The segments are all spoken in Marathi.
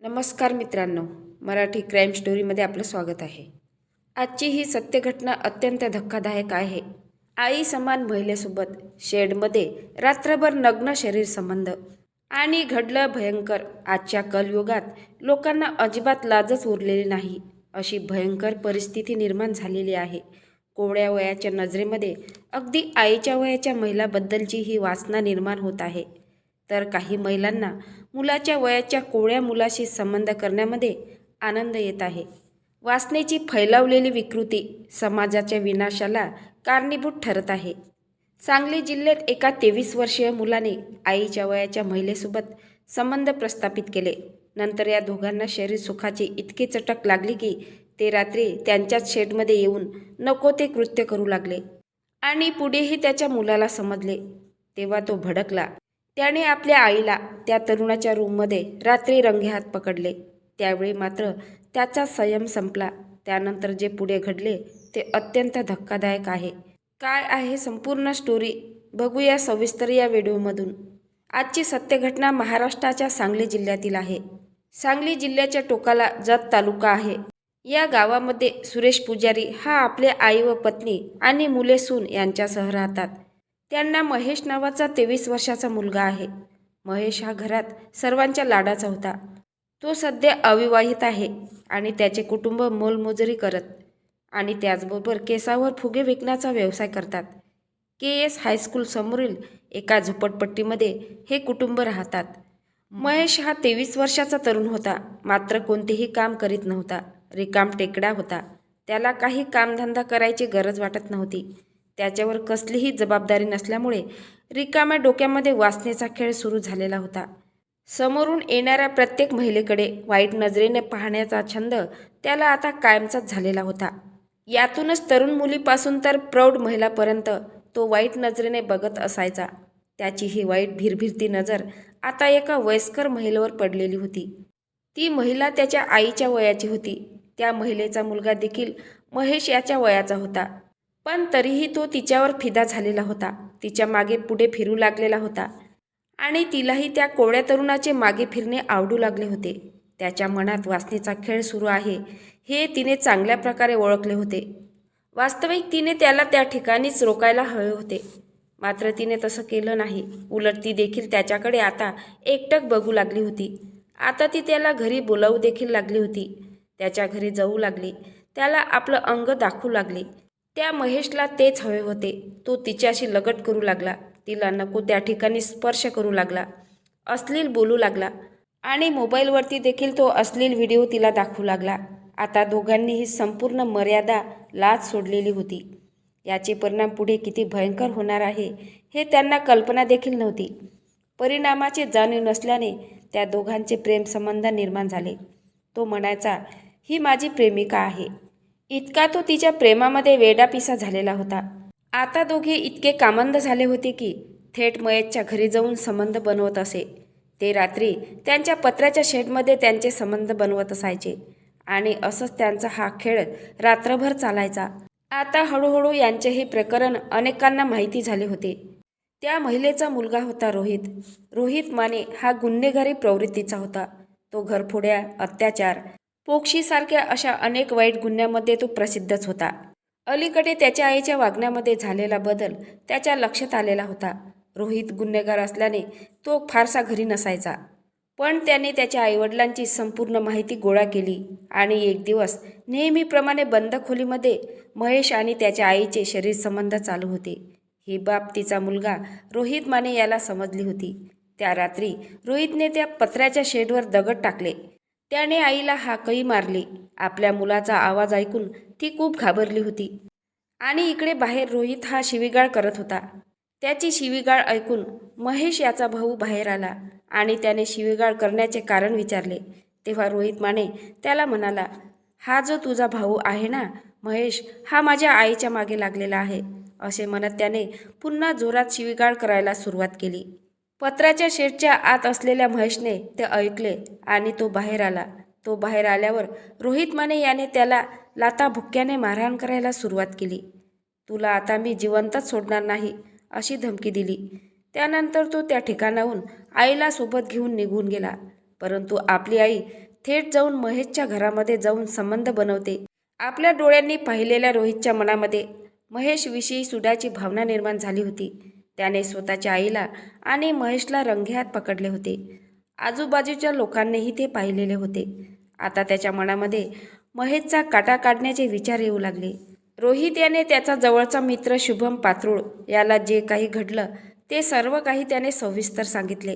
नमस्कार मित्रांनो, मराठी क्राईम स्टोरीमध्ये आपलं स्वागत आहे. आजची ही सत्य घटना अत्यंत धक्कादायक आहे. आई समान महिलेसोबत शेडमध्ये रात्रभर नग्न शरीर संबंध आणि घडलं भयंकर. आजच्या कलयुगात लोकांना अजिबात लाजच उरलेली नाही, अशी भयंकर परिस्थिती निर्माण झालेली आहे. कोवळ्या वयाच्या नजरेमध्ये अगदी आईच्या वयाच्या महिलाबद्दलची ही वासना निर्माण होत आहे. तर काही महिलांना मुलाच्या वयाच्या कोवळ्या मुलाशी संबंध करण्यामध्ये आनंद येत आहे. वासनेची फैलावलेली विकृती समाजाच्या विनाशाला कारणीभूत ठरत आहे. सांगली जिल्ह्यात एका 23 वर्षीय मुलाने आईच्या वयाच्या महिलेसोबत संबंध प्रस्थापित केले. नंतर या दोघांना शरीर सुखाची इतकी चटक लागली की ते रात्री त्यांच्याच शेडमध्ये येऊन नको ते कृत्य करू लागले. आणि पुढेही त्याच्या मुलाला समजले तेव्हा तो भडकला. त्याने आपल्या आईला त्या तरुणाच्या रूममध्ये रात्री रंगेहात पकडले. त्यावेळी मात्र त्याचा संयम संपला. त्यानंतर जे पुढे घडले ते अत्यंत धक्कादायक आहे. काय आहे संपूर्ण स्टोरी बघूया सविस्तर या व्हिडिओमधून. आजची सत्य घटना महाराष्ट्राच्या सांगली जिल्ह्यातील आहे. सांगली जिल्ह्याच्या टोकाला जत तालुका आहे. या गावामध्ये सुरेश पुजारी हा आपले आई व पत्नी आणि मुले सून यांच्यासह राहतात. त्यांना महेश नावाचा 23 वर्षाचा मुलगा आहे. महेश हा घरात सर्वांच्या लाडाचा होता. तो सध्या अविवाहित आहे आणि त्याचे कुटुंब मोलमजुरी करत आणि त्याचबरोबर केसावर फुगे विकण्याचा व्यवसाय करतात. KS हायस्कूल समोरील एका झोपडपट्टीमध्ये हे कुटुंब राहतात. महेश हा 23 वर्षाचा तरुण होता. मात्र कोणतेही काम करीत नव्हता. रिकामटेकडा होता. त्याला काही कामधंदा करायची गरज वाटत नव्हती. त्याच्यावर कसलीही जबाबदारी नसल्यामुळे रिकाम्या डोक्यामध्ये वासनेचा खेळ सुरू झालेला होता. समोरून येणाऱ्या प्रत्येक महिलेकडे वाईट नजरेने पाहण्याचा छंद त्याला आता कायमचाच झालेला होता. यातूनच तरुण मुलीपासून तर प्रौढ महिलापर्यंत तो वाईट नजरेने बघत असायचा. त्याची ही वाईट भिरभिरती नजर आता एका वयस्कर महिलेवर पडलेली होती. ती महिला त्याच्या आईच्या वयाची होती. त्या महिलेचा मुलगा देखील महेश याच्या वयाचा होता. पण तरीही तो तिच्यावर फिदा झालेला होता. तिच्या मागे पुढे फिरू लागलेला होता आणि तिलाही त्या कोवळ्या तरुणाचे मागे फिरणे आवडू लागले होते. त्याच्या मनात वासनेचा खेळ सुरू आहे हे तिने चांगल्या प्रकारे ओळखले होते. वास्तविक तिने त्याला त्या ठिकाणीच रोकायला हवे होते. मात्र तिने तसं केलं नाही. उलट ती देखील त्याच्याकडे आता एकटक बघू लागली होती. आता ती त्याला घरी बोलावू देखील लागली होती. त्याच्या घरी जाऊ लागली. त्याला आपलं अंग दाखवू लागली. त्या महेशला तेच हवे होते. तो तिच्याशी लगट करू लागला. तिला नको त्या ठिकाणी स्पर्श करू लागला. अश्लील बोलू लागला आणि मोबाईलवरती देखील तो अश्लील व्हिडिओ तिला दाखवू लागला. आता दोघांनीही संपूर्ण मर्यादा लाज सोडलेली होती. याचे परिणाम पुढे किती भयंकर होणार आहे हे त्यांना कल्पना देखील नव्हती. परिणामाची जाणीव नसल्याने त्या दोघांचे प्रेमसंबंध निर्माण झाले. तो म्हणायचा, ही माझी प्रेमिका आहे. इतका तो तिच्या प्रेमामध्ये वेडापिसा झालेला होता. आता दोघे इतके कामंद झाले होते की थेट मयतच्या घरी जाऊन संबंध बनवत असे. ते रात्री त्यांच्या पत्र्याच्या शेडमध्ये त्यांचे संबंध बनवत असायचे आणि असंच त्यांचा हा खेळ रात्रभर चालायचा. आता हळूहळू यांचे हे प्रकरण अनेकांना माहिती झाले होते. त्या महिलेचा मुलगा होता रोहित. रोहित माने हा गुन्हेगारी प्रवृत्तीचा होता. तो घरफोड्या, अत्याचार, पोक्षीसारख्या अशा अनेक वाईट गुन्ह्यामध्ये तो प्रसिद्धच होता. अलीकडे त्याच्या आईच्या वागण्यामध्ये झालेला बदल त्याच्या लक्षात आलेला होता. रोहित गुन्हेगार असल्याने तो फारसा घरी नसायचा. पण त्याने त्याच्या आईवडिलांची संपूर्ण माहिती गोळा केली आणि एक दिवस नेहमीप्रमाणे बंद खोलीमध्ये महेश आणि त्याच्या आईचे शरीर संबंध चालू होते. ही बाब तिचा मुलगा रोहित माने याला समजली होती. त्या रात्री रोहितने त्या पत्र्याच्या शेडवर दगड टाकले. त्याने आईला हाकही मारली. आपल्या मुलाचा आवाज ऐकून ती खूप घाबरली होती आणि इकडे बाहेर रोहित हा शिवीगाळ करत होता. त्याची शिवीगाळ ऐकून महेश याचा भाऊ बाहेर आला आणि त्याने शिवीगाळ करण्याचे कारण विचारले. तेव्हा रोहित माने त्याला म्हणाला, हा जो तुझा भाऊ आहे ना महेश, हा माझ्या आईच्या मागे लागलेला आहे. असे म्हणत त्याने पुन्हा जोरात शिवीगाळ करायला सुरुवात केली. पत्र्याच्या शेडच्या आत असलेल्या महेशने ते ऐकले आणि तो बाहेर आला. तो बाहेर आल्यावर रोहित माने याने त्याला लाथाबुक्क्याने मारहाण करायला सुरुवात केली. तुला आता मी जिवंतच सोडणार नाही अशी धमकी दिली. त्यानंतर तो त्या ठिकाणाहून आईला सोबत घेऊन निघून गेला. परंतु आपली आई थेट जाऊन महेशच्या घरामध्ये जाऊन संबंध बनवते. आपल्या डोळ्यांनी पाहिलेल्या रोहितच्या मनामध्ये महेशविषयी सुडाची भावना निर्माण झाली होती. त्याने स्वतःच्या आईला आणि महेशला रंगेहात पकडले होते. आजूबाजूच्या लोकांनीही ते पाहिलेले होते. आता त्याच्या मनामध्ये महेशचा काटा काढण्याचे विचार येऊ लागले. रोहित याने त्याचा जवळचा मित्र शुभम पात्रूळ याला जे काही घडलं ते सर्व काही त्याने सविस्तर सांगितले.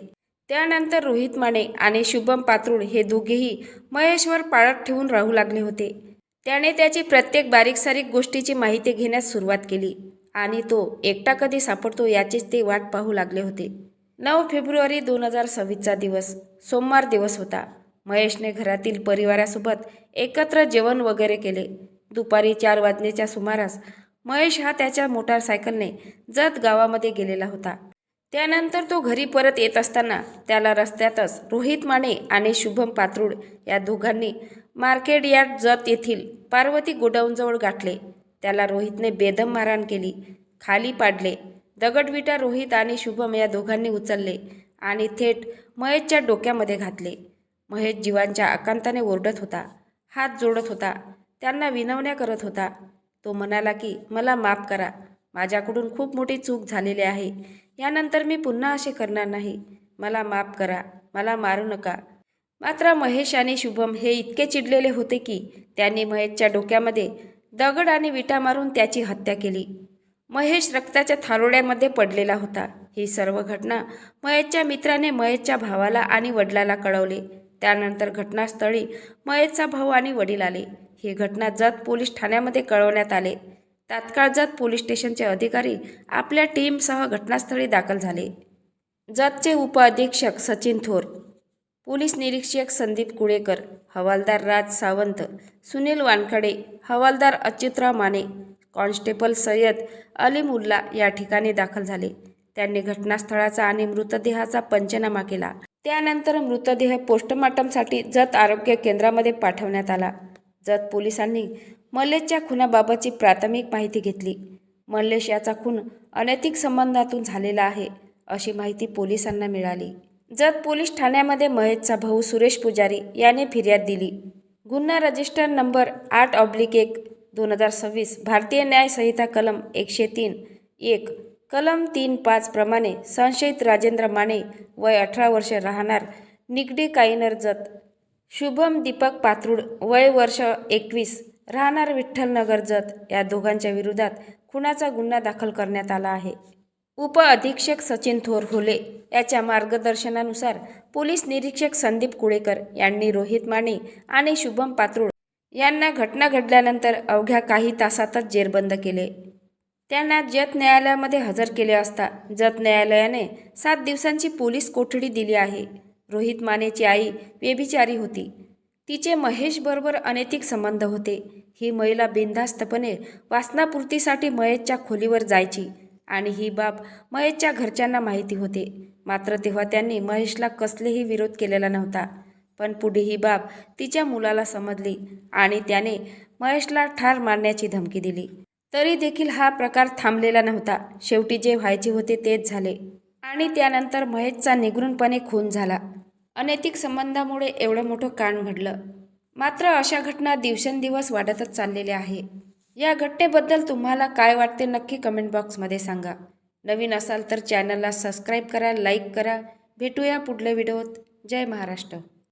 त्यानंतर रोहित माने आणि शुभम पात्रूळ हे दोघेही महेशवर पाळत ठेवून राहू लागले होते. त्याने त्याची प्रत्येक बारीक-सारीक गोष्टीची माहिती घेण्यास सुरुवात केली आणि तो एकटा कधी सापडतो याचीच ते वाट पाहू लागले होते. 9 फेब्रुवारी 2026चा दिवस सोमवार दिवस होता. महेशने घरातील परिवारासोबत एकत्र जेवण वगैरे केले. दुपारी 4 वाजण्याच्या सुमारास महेश हा त्याच्या मोटारसायकलने जत गावामध्ये गेलेला होता. त्यानंतर तो घरी परत येत असताना त्याला रस्त्यातच रोहित माने आणि शुभम पात्रूळ या दोघांनी मार्केट यार्ड जत येथील पार्वती गोडाऊनजवळ गाठले. त्याला रोहितने बेदम मारहाण केली, खाली पाडले. दगडविटा रोहित आणि शुभम या दोघांनी उचलले आणि थेट महेशच्या डोक्यामध्ये घातले. महेश जीवांच्या आकांताने ओरडत होता, हात जोडत होता, त्यांना विनवण्या करत होता. तो म्हणाला की मला माफ करा, माझ्याकडून खूप मोठी चूक झालेली आहे. यानंतर मी पुन्हा असे करणार नाही. मला माफ करा, मला मारू नका. मात्र महेश आणि शुभम हे इतके चिडलेले होते की त्यांनी महेशच्या डोक्यामध्ये दगड आणि विटा मारून त्याची हत्या केली. महेश रक्ताच्या थारोड्यामध्ये पडलेला होता. ही सर्व घटना महेशच्या मित्राने महेशच्या भावाला आणि वडिलाला कळवले. त्यानंतर घटनास्थळी महेशचा भाऊ आणि वडील आले. ही घटना जत पोलीस ठाण्यामध्ये कळवण्यात आले. तात्काळ जत पोलीस स्टेशनचे अधिकारी आपल्या टीमसह घटनास्थळी दाखल झाले. जतचे उपअधीक्षक सचिन थोर, पोलीस निरीक्षक संदीप कुळेकर, हवालदार राज सावंत, सुनील वानखडे, हवालदार अच्युतराव माने, कॉन्स्टेबल सय्यद अलीमुल्ला या ठिकाणी दाखल झाले. त्यांनी घटनास्थळाचा आणि मृतदेहाचा पंचनामा केला. त्यानंतर मृतदेह पोस्टमॉर्टमसाठी जत आरोग्य केंद्रामध्ये पाठवण्यात आला. जत पोलिसांनी मल्लेशच्या खुनाबाबतची प्राथमिक माहिती घेतली. मल्लेश याचा खून अनैतिक संबंधातून झालेला आहे अशी माहिती पोलिसांना मिळाली. जत पोलीस ठाण्यामध्ये महेशचा भाऊ सुरेश पुजारी याने फिर्याद दिली. गुन्हा रजिस्टर नंबर 8/1/2026 भारतीय न्याय संहिता कलम 103(1) कलम 3(5) प्रमाणे संशयित राजेंद्र माने वय 18 वर्ष राहणार निगडी कायनर जत, शुभम दीपक पात्रूळ वय वर्ष 21 राहणार विठ्ठलनगर जत या दोघांच्या विरोधात खुनाचा गुन्हा दाखल करण्यात आला आहे. उपअधीक्षक सचिन थोर होले याच्या मार्गदर्शनानुसार पोलीस निरीक्षक संदीप कुळेकर यांनी रोहित माने आणि शुभम पात्रूळ यांना घटना घडल्यानंतर अवघ्या काही तासातच जेरबंद केले. त्यांना जत न्यायालयामध्ये हजर केले असता जत न्यायालयाने 7 दिवसांची पोलीस कोठडी दिली आहे. रोहित मानेची आई व्यभिचारी होती. तिचे महेशबरोबर अनैतिक संबंध होते. ही महिला बिनधास्तपणे वासनापूर्तीसाठी महेशच्या खोलीवर जायची आणि ही बाब महेशच्या घरच्यांना माहिती होते. मात्र तेव्हा त्यांनी महेशला कसलेही विरोध केलेला नव्हता. पण पुढे ही बाब तिच्या मुलाला समजली आणि त्याने महेशला ठार मारण्याची धमकी दिली. तरी देखील हा प्रकार थांबलेला नव्हता. शेवटी जे व्हायचे होते तेच झाले आणि त्यानंतर महेशचा निगूनपणे खून झाला. अनैतिक संबंधामुळे एवढं मोठं कांड घडलं. मात्र अशा घटना दिवसेंदिवस वाढतच चाललेल्या आहे. या घटनेबद्दल तुम्हाला काय वाटते नक्की कमेंट बॉक्समध्ये सांगा. नवीन असाल तर चॅनलला सबस्क्राईब करा, लाईक करा. भेटूया पुढल्या व्हिडिओत. जय महाराष्ट्र.